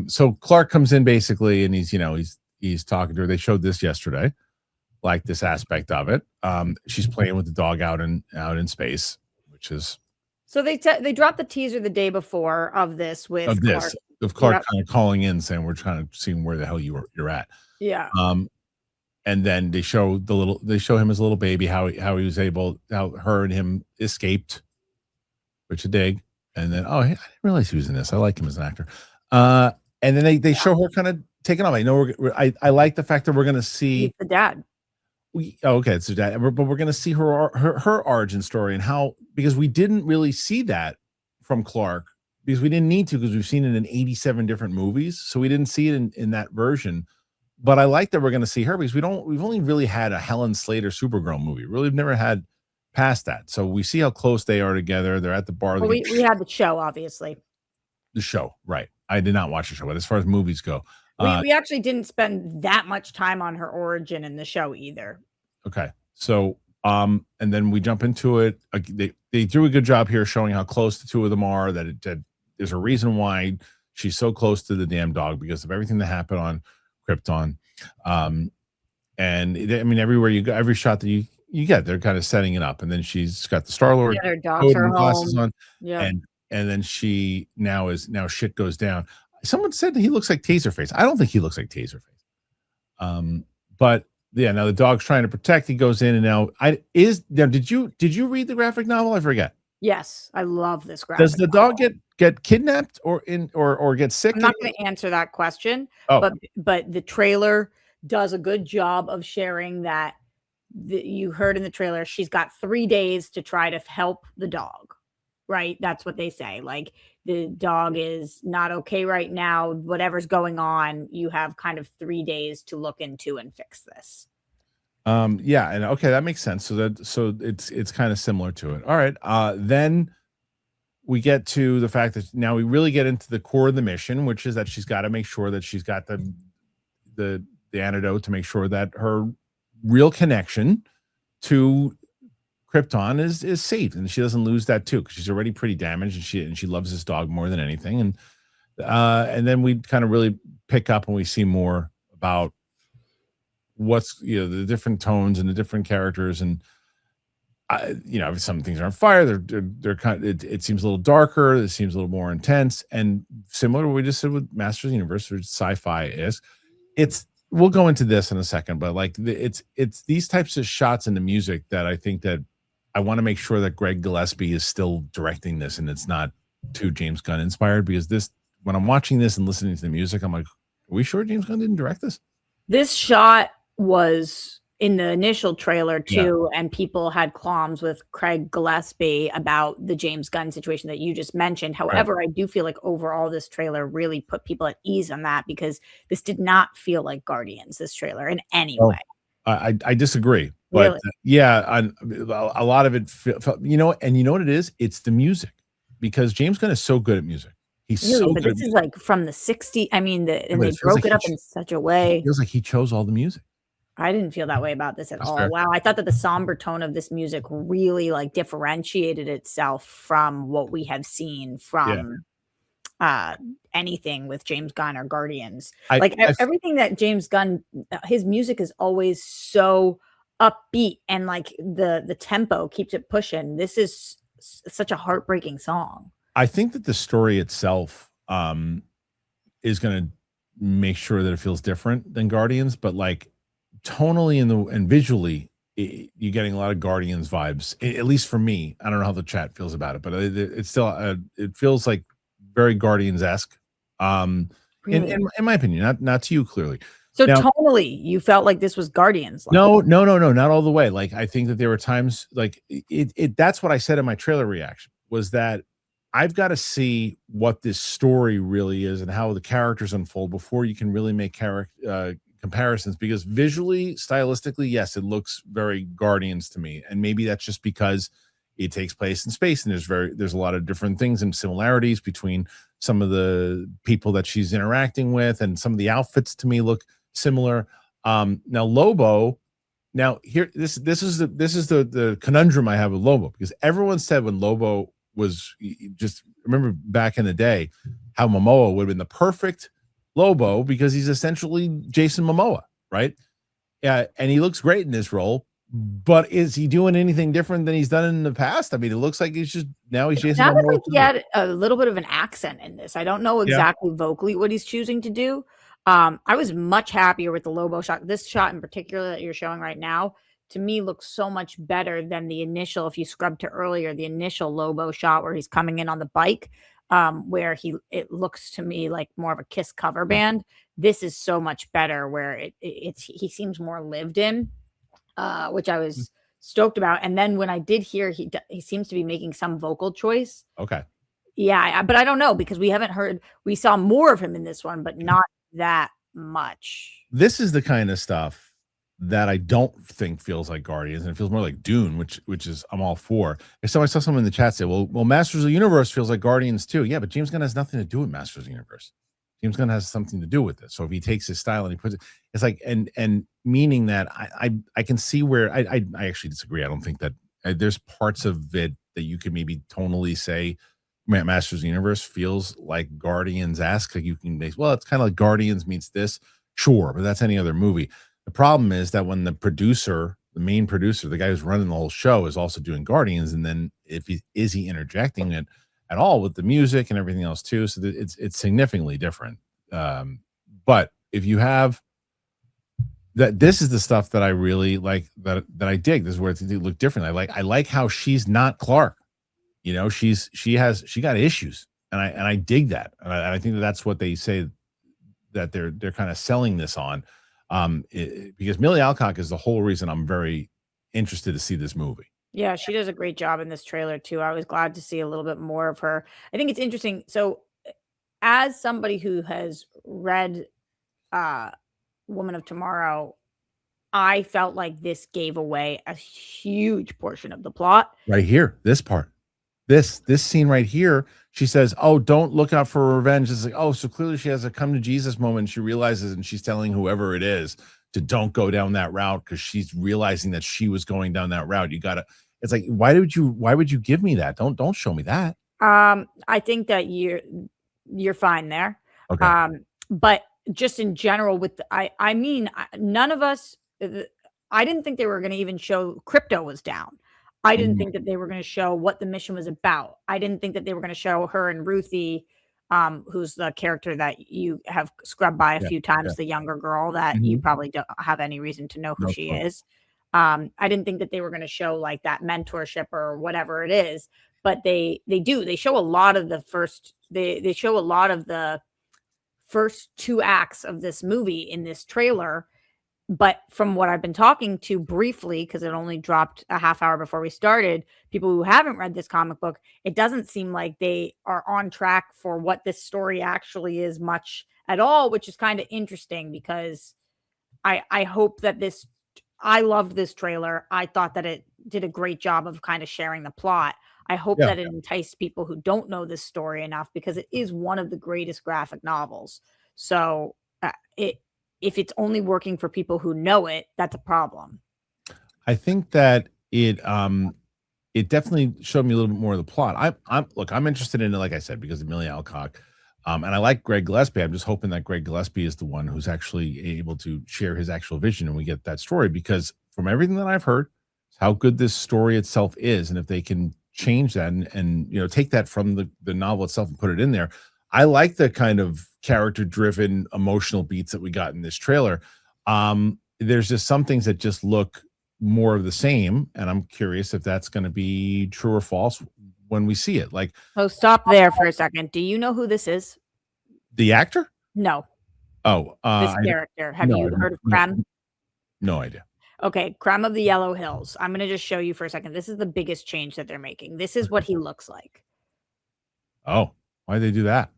So Clark comes in basically, and he's talking to her. They showed this yesterday, like this aspect of it. She's playing with the dog out in space, which is so they dropped the teaser the day before of this with Clark. Of Clark kind of calling in saying we're trying to see where the hell you're at. Yeah. And then they show him as a little baby, how he was able, how her and him escaped, which I dig. And then I didn't realize he was in this. I like him as an actor. And then they show her kind of taking off. I know I like the fact that we're going to see He's the dad. Okay, it's dad, but we're going to see her origin story and how, because we didn't really see that from Clark, because we didn't need to, because we've seen it in 87 different movies, so we didn't see it in that version. But I like that we're going to see her, because we've only really had a Helen Slater Supergirl movie. Really, we've never had past that. So we see how close they are together. They're at the bar. Well, we had the show, obviously. The show, right? I did not watch the show, but as far as movies go, we actually didn't spend that much time on her origin in the show either. Okay, so and then we jump into it. They do a good job here showing how close the two of them are. That there's a reason why she's so close to the damn dog, because of everything that happened on Krypton. And I mean, everywhere you go, every shot that you get, they're kind of setting it up. And then she's got the Star-Lord her dogs are glasses home. on, and then she now shit goes down. Someone said that he looks like Taserface. I don't think he looks like Taserface. But yeah, now the dog's trying to protect. He goes in, and now did you read the graphic novel? I forget. Yes, I love this graphic. Does the dog get kidnapped or get sick? I'm not going to answer that question. Oh. But the trailer does a good job of sharing that. You heard in the trailer, she's got 3 days to try to help the dog. Right? That's what they say. Like, the dog is not okay right now. Whatever's going on, you have kind of 3 days to look into and fix this. Yeah, and okay, that makes sense. So it's kind of similar to it. All right. Then we get to the fact that now we really get into the core of the mission, which is that she's got to make sure that she's got the antidote to make sure that her real connection to Krypton is safe, and she doesn't lose that too, because she's already pretty damaged, and she loves this dog more than anything. And then we kind of really pick up and we see more about what's the different tones and the different characters, and some things are on fire. They're kind of, it seems a little darker. It seems a little more intense, and similar to what we just said with Masters of the Universe, which sci-fi is. We'll go into this in a second, but like it's these types of shots in the music that I think that I want to make sure that Greg Gillespie is still directing this, and it's not too James Gunn inspired, because when I'm watching this and listening to the music, I'm like, are we sure James Gunn didn't direct this? This shot was in the initial trailer too, and people had qualms with Craig Gillespie about the James Gunn situation that you just mentioned. However, I do feel like overall this trailer really put people at ease on that, because this did not feel like Guardians, this trailer, in any way. I disagree, but really? A lot of it felt, and you know what it is? It's the music, because James Gunn is so good at music. He's really, so but good. This is like from the 60s. I mean, and they broke it up in such a way. It feels like he chose all the music. I didn't feel that way about this at all. Fair. Wow. I thought that the somber tone of this music really like differentiated itself from what we have seen from anything with James Gunn or Guardians. Everything that James Gunn, his music is always so upbeat, and like the tempo keeps it pushing. This is such a heartbreaking song. I think that the story itself is going to make sure that it feels different than Guardians, but like tonally and visually, you're getting a lot of Guardians vibes, at least for me. I don't know how the chat feels about it, but it's still it feels like very Guardians-esque, really? in my opinion, not to you clearly. So now, tonally, you felt like this was Guardians. No, not all the way. Like, I think that there were times like that's what I said in my trailer reaction, was that I've got to see what this story really is and how the characters unfold before you can really make comparisons, because visually, stylistically, yes, it looks very Guardians to me, and maybe that's just because it takes place in space, and there's a lot of different things and similarities between some of the people that she's interacting with, and some of the outfits to me look similar. Now Lobo, here this is the conundrum I have with Lobo, because everyone said when Lobo was, just remember back in the day how Momoa would have been the perfect Lobo because he's essentially Jason Momoa, right? Yeah, and he looks great in this role. But is he doing anything different than he's done in the past? I mean, it looks like he's Jason Sounded Momoa like he too. had a little bit of an accent in this. I don't know Yeah. exactly vocally what he's choosing to do. I was much happier with the Lobo shot. This shot in particular that you're showing right now, to me, looks so much better than the initial. If you scrub to earlier, the initial Lobo shot where he's coming in on the bike, where it looks to me like more of a Kiss cover band. This is so much better, where he seems more lived in, which I was stoked about. And then when I did hear he seems to be making some vocal choice. Okay. Yeah, but I don't know because we saw more of him in this one, but not that much. This is the kind of stuff that I don't think feels like Guardians, and it feels more like Dune, which is I'm all for. I saw someone in the chat say, "Well, Masters of the Universe feels like Guardians too." Yeah, but James Gunn has nothing to do with Masters of the Universe. James Gunn has something to do with it. So if he takes his style and he puts it, it's like and meaning that I can see where I actually disagree. I don't think that there's parts of it that you could maybe tonally say Masters of the Universe feels like Guardians-esque. Like you can make, well, it's kind of like Guardians meets this, sure, but that's any other movie. The problem is that when the main producer, the guy who's running the whole show, is also doing Guardians, and then if he is he interjecting it at all with the music and everything else too, so that it's significantly different. But if you have that, this is the stuff that I really like, that I dig. This is where it look different. I like how she's not Clark. You know, she got issues, and I dig that, and I think that's what they say that they're kind of selling this on, because Millie Alcock is the whole reason I'm very interested to see this movie. Yeah, she does a great job in this trailer too. I was glad to see a little bit more of her. I think it's interesting. So, as somebody who has read Woman of Tomorrow, I felt like this gave away a huge portion of the plot. Right here, this part. This scene right here, she says, "Oh, don't look out for revenge." It's like, oh, so clearly she has a come to Jesus moment. She realizes, and she's telling whoever it is to don't go down that route because she's realizing that she was going down that route. You gotta. It's like, why would you give me that? Don't show me that. I think that you're fine there. Okay. But just in general, I mean, none of us. I didn't think they were going to even show crypto was down. I didn't think that they were going to show what the mission was about. I didn't think that they were going to show her and Ruthie, who's the character that you have scrubbed by a few times, the younger girl that you probably don't have any reason to know who she is. I didn't think that they were going to show like that mentorship or whatever it is, but they do. They show a lot of the first. They show a lot of the first two acts of this movie in this trailer. But from what I've been talking to briefly, because it only dropped a half hour before we started, people who haven't read this comic book, it doesn't seem like they are on track for what this story actually is much at all, which is kind of interesting because I hope that I loved this trailer. I thought that it did a great job of kind of sharing the plot. I hope that it enticed people who don't know this story enough because it is one of the greatest graphic novels. So if it's only working for people who know it, that's a problem. I think that it definitely showed me a little bit more of the plot. I'm interested in it, like I said, because of Millie Alcock. And I like Greg Gillespie. I'm just hoping that Greg Gillespie is the one who's actually able to share his actual vision and we get that story, because from everything that I've heard, how good this story itself is. And if they can change that and take that from the novel itself and put it in there. I like the kind of character-driven emotional beats that we got in this trailer. There's just some things that just look more of the same, and I'm curious if that's going to be true or false when we see it. Like, oh, stop there for a second. Do you know who this is? The actor? No. Oh, this character. Have you heard of Krem? No idea. Okay, Krem of the Yellow Hills. I'm going to just show you for a second. This is the biggest change that they're making. This is what he looks like. Oh, why'd they do that?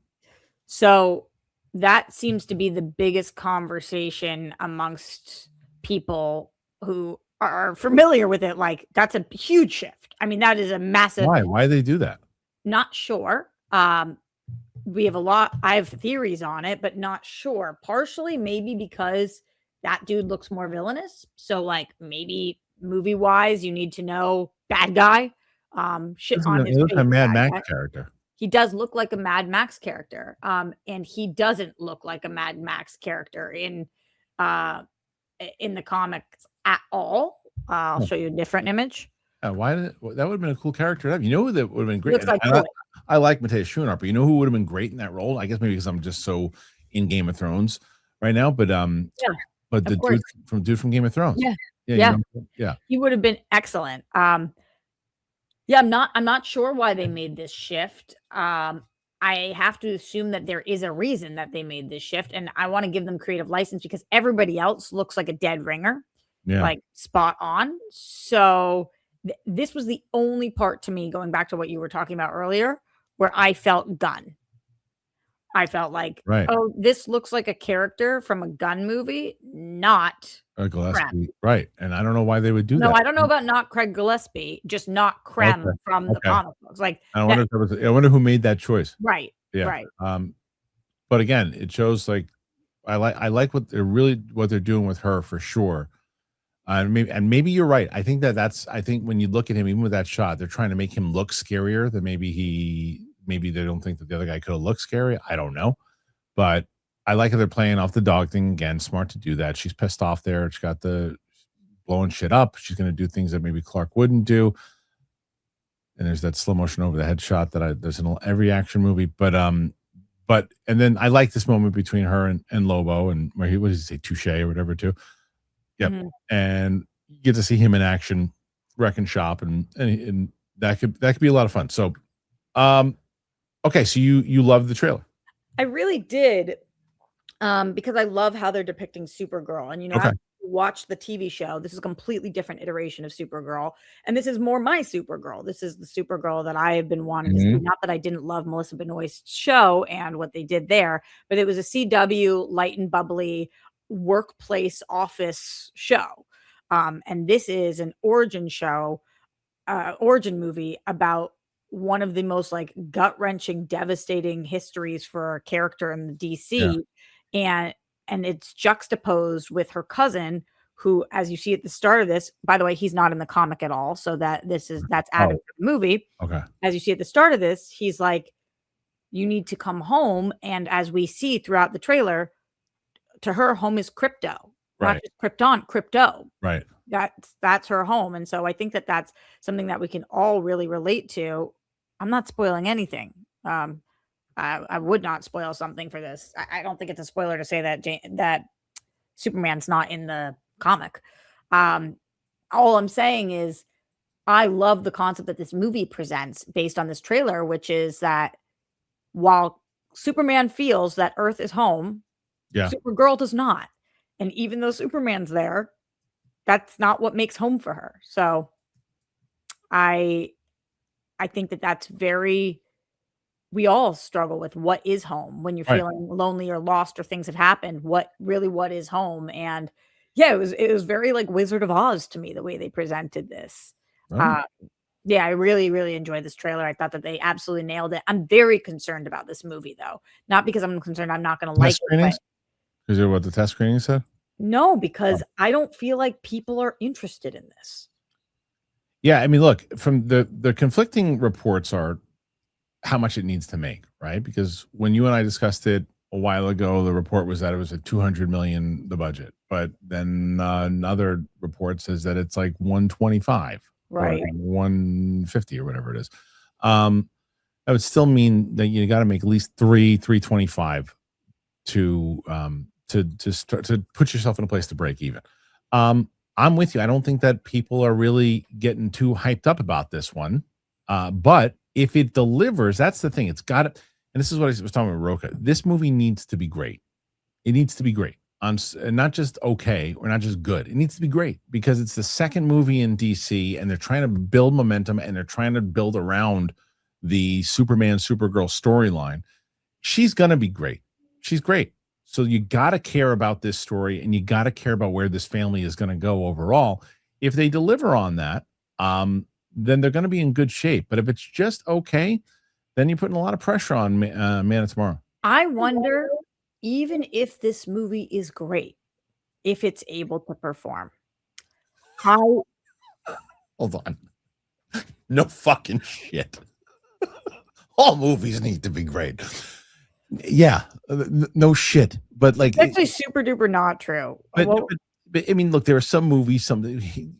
So that seems to be the biggest conversation amongst people who are familiar with it. Like, that's a huge shift. I mean, that is a massive. Why they do that? Not sure. We have I have theories on it, but not sure. Partially maybe because that dude looks more villainous. So like maybe movie wise, you need to know bad guy. Shit on his He looks like a Mad Max guy. character. he does look like a Mad Max character. And he doesn't look like a Mad Max character uh in the comics at all. I'll show you a different image. Why did that would have been a cool character to have. You know who that would have been He great? looks like I like Matthias Schoenaert, but you know who would have been great in that role? I guess maybe because I'm just so in Game of Thrones right now, but Yeah, the of course. dude from Game of Thrones. Yeah. Yeah, Yeah. you know, yeah. He would have been excellent. Yeah, I'm not sure why they made this shift. I have to assume that there is a reason that they made this shift, and I want to give them creative license because everybody else looks like a dead ringer, Yeah. like spot on. So this was the only part to me, going back to what you were talking about earlier, where I felt Gunn. I felt like, Right. oh, this looks like a character from a Gunn movie, not Gillespie, right, and I don't know why they would do No, that. I don't know about not Craig Gillespie, just not Krem Okay, from the okay. comic books. Like I wonder if that was I wonder who made that choice. Right, Yeah, right. but again, it shows, like, I like what they're doing with her for sure. Maybe you're right. I think I think when you look at him, even with that shot, they're trying to make him look scarier than maybe they don't think that the other guy could have looked scary. I don't know. But I like how they're playing off the dog thing again. Smart to do that. She's pissed off there. She's got the blowing shit up. She's going to do things that maybe Clark wouldn't do. And there's that slow motion over the head shot there's in every action movie. But and then I like this moment between her and Lobo, and where what does he say, touche or whatever too. Yep. Mhm. And you get to see him in action, wrecking shop, and that could be a lot of fun. So, okay, so you love the trailer. I really did, because I love how they're depicting Supergirl, and, Okay. after you watch the TV show, this is a completely different iteration of Supergirl, and this is more my Supergirl. This is the Supergirl that I have been wanting to see. Not that I didn't love Melissa Benoist's show and what they did there, but it was a CW light and bubbly workplace office show. And this is an origin movie about one of the most, like, gut-wrenching, devastating histories for a character in the DC. Yeah. And it's juxtaposed with her cousin, who, as you see at the start of this, by the way, he's not in the comic at all, so that's added to the movie. Okay. As you see at the start of this, he's like, "You need to come home," and as we see throughout the trailer, to her, home is crypto, not Right. just Krypton, crypto. Right. That's her home, and so I think that that's something that we can all really relate to. I'm not spoiling anything. I would not spoil something for this. I don't think it's a spoiler to say that Superman's not in the comic. All I'm saying is I love the concept that this movie presents based on this trailer, which is that while Superman feels that Earth is home, Yeah. Supergirl does not. And even though Superman's there, that's not what makes home for her. So I think that that's we all struggle with what is home when you're Right. feeling lonely or lost or things have happened. What is home? And yeah, it was very like Wizard of Oz to me, the way they presented this. Oh. Yeah, I really, really enjoyed this trailer. I thought that they absolutely nailed it. I'm very concerned about this movie, though. Not because I'm concerned I'm not going to like Test it. screenings? Is it what the test screening said? No, because I don't feel like people are interested in this. Yeah, I mean, look, from the conflicting reports are how much it needs to make, right? Because when you and I discussed it a while ago, the report was that it was at 200 million, the budget, but then another report says that it's like 125, Right, or 150 or whatever it is. That would still mean that you got to make at least 325 to start to put yourself in a place to break even. I'm with you. I don't think that people are really getting too hyped up about this one. But if it delivers, that's the thing. It's got to, and this is what I was talking about Roca. This movie needs to be great. It needs to be great. Not just okay or not just good. It needs to be great because it's the second movie in DC and they're trying to build momentum and they're trying to build around the Superman, Supergirl storyline. She's going to be great. She's great. So you got to care about this story and you got to care about where this family is going to go overall. If they deliver on that, then they're going to be in good shape. But if it's just okay, then you're putting a lot of pressure on Man of Tomorrow. I wonder, even if this movie is great, if it's able to perform. Hold on. No fucking shit. All movies need to be great. Yeah, no shit. But like, It's actually super duper not true. but I mean, look, there are some movies.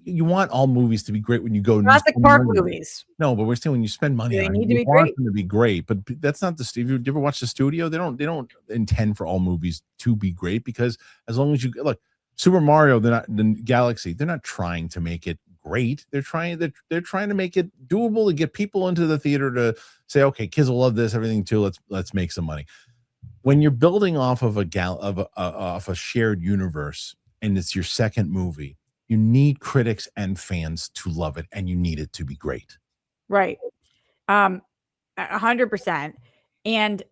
You want all movies to be great when you go. Jurassic Park movies. No, but we're saying when you spend money They on need it, to you be want great. them to be great. But that's not the. If you ever watch the studio, they don't intend for all movies to be great, because as long as you look, Super Mario, the Galaxy, they're not trying to make it great. They're trying to make it doable to get people into the theater to say, okay, kids will love this, everything too. Let's make some money. When you're building off of off a shared universe and it's your second movie, you need critics and fans to love it, and you need it to be great. Right. 100%. And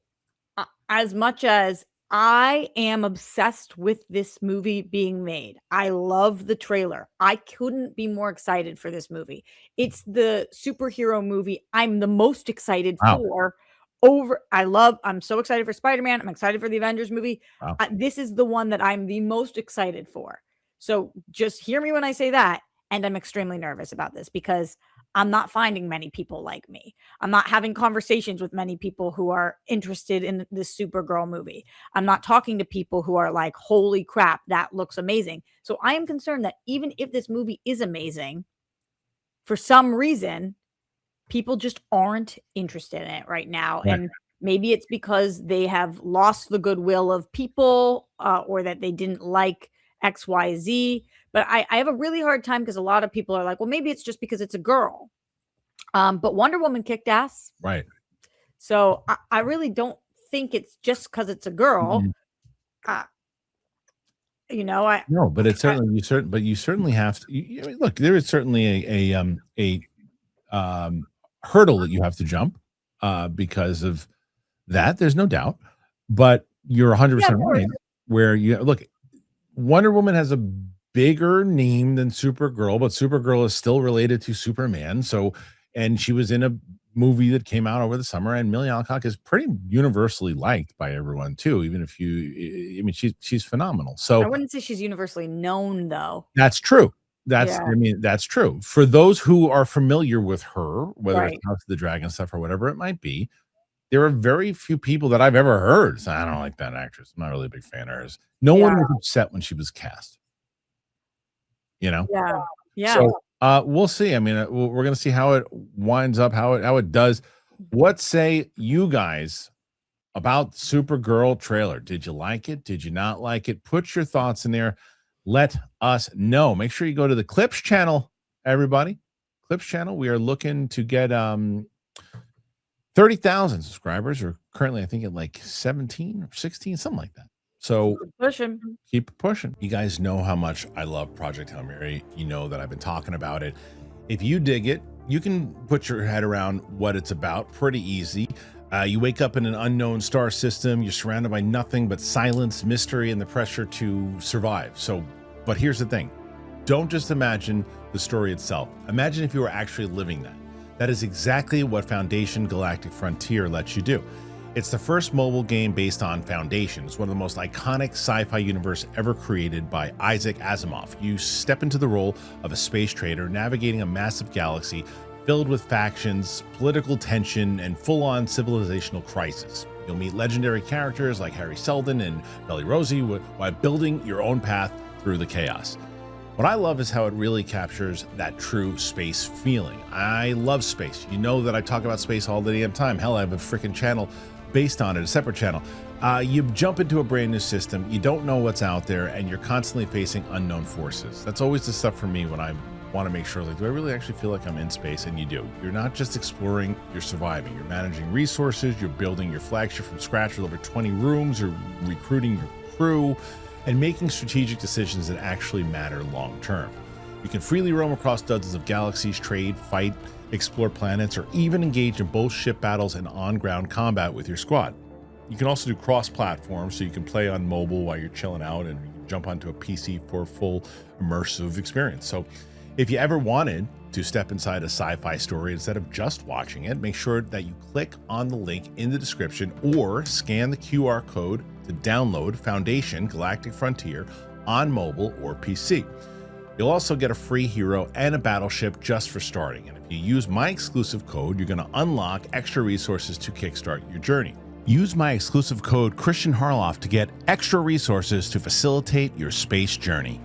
as much as I am obsessed with this movie being made, I love the trailer. I couldn't be more excited for this movie. It's the superhero movie I'm the most excited for. I'm so excited for Spider-Man. I'm excited for the Avengers movie. Wow. This is the one that I'm the most excited for. So just hear me when I say that. And I'm extremely nervous about this because I'm not finding many people like me. I'm not having conversations with many people who are interested in this Supergirl movie. I'm not talking to people who are like, holy crap, that looks amazing. So I am concerned that even if this movie is amazing, for some reason, people just aren't interested in it right now. Right. And maybe it's because they have lost the goodwill of people or that they didn't like XYZ. But I have a really hard time because a lot of people are like, well, maybe it's just because it's a girl. But Wonder Woman kicked ass. Right. So I really don't think it's just because it's a girl. Mm-hmm. No, but it's certainly you certainly have to look. There is certainly a hurdle that you have to jump because of that. There's no doubt, but you're 100% right. Where you look, Wonder Woman has a bigger name than Supergirl, but Supergirl is still related to Superman. So, and she was in a movie that came out over the summer, and Millie Alcock is pretty universally liked by everyone too. Even if she's phenomenal. So I wouldn't say she's universally known, though. That's true. That's true. For those who are familiar with her, whether it's House of the Dragon stuff or whatever it might be, there are very few people that I've ever heard say, I don't like that actress. I'm not really a big fan of hers. No one was upset when she was cast. Yeah. So we'll see. I mean, we're going to see how it winds up, how it does. What say you guys about Supergirl trailer? Did you like it? Did you not like it? Put your thoughts in there. Let us know. Make sure you go to the Clips channel, everybody. Clips channel. We are looking to get 30,000 subscribers. We're currently, I think, at like 17 or 16, something like that. So keep pushing. You guys know how much I love Project Hail Mary. You know that I've been talking about it. If you dig it, you can put your head around what it's about pretty easy. You wake up in an unknown star system. You're surrounded by nothing but silence, mystery, and the pressure to survive. But here's the thing. Don't just imagine the story itself. Imagine if you were actually living that. That is exactly what Foundation Galactic Frontier lets you do. It's the first mobile game based on Foundation. It's one of the most iconic sci-fi universe ever created by Isaac Asimov. You step into the role of a space trader navigating a massive galaxy filled with factions, political tension, and full-on civilizational crisis. You'll meet legendary characters like Harry Seldon and Bella Rosie while building your own path through the chaos. What I love is how it really captures that true space feeling. I love space. You know that I talk about space all the damn time. Hell, I have a freaking channel based on it, a separate channel. You jump into a brand new system, you don't know what's out there, and you're constantly facing unknown forces. That's always the stuff for me when I want to make sure, like, do I really actually feel like I'm in space? And you do. You're not just exploring, you're surviving. You're managing resources, you're building your flagship from scratch with over 20 rooms, you're recruiting your crew, and making strategic decisions that actually matter long term. You can freely roam across dozens of galaxies, trade, fight, explore planets, or even engage in both ship battles and on-ground combat with your squad. You can also do cross-platform, so you can play on mobile while you're chilling out and jump onto a PC for a full immersive experience. So if you ever wanted to step inside a sci-fi story instead of just watching it, make sure that you click on the link in the description or scan the QR code to download Foundation Galactic Frontier on mobile or PC. You'll also get a free hero and a battleship just for starting. And if you use my exclusive code, you're going to unlock extra resources to kickstart your journey. Use my exclusive code Kristian Harloff to get extra resources to facilitate your space journey.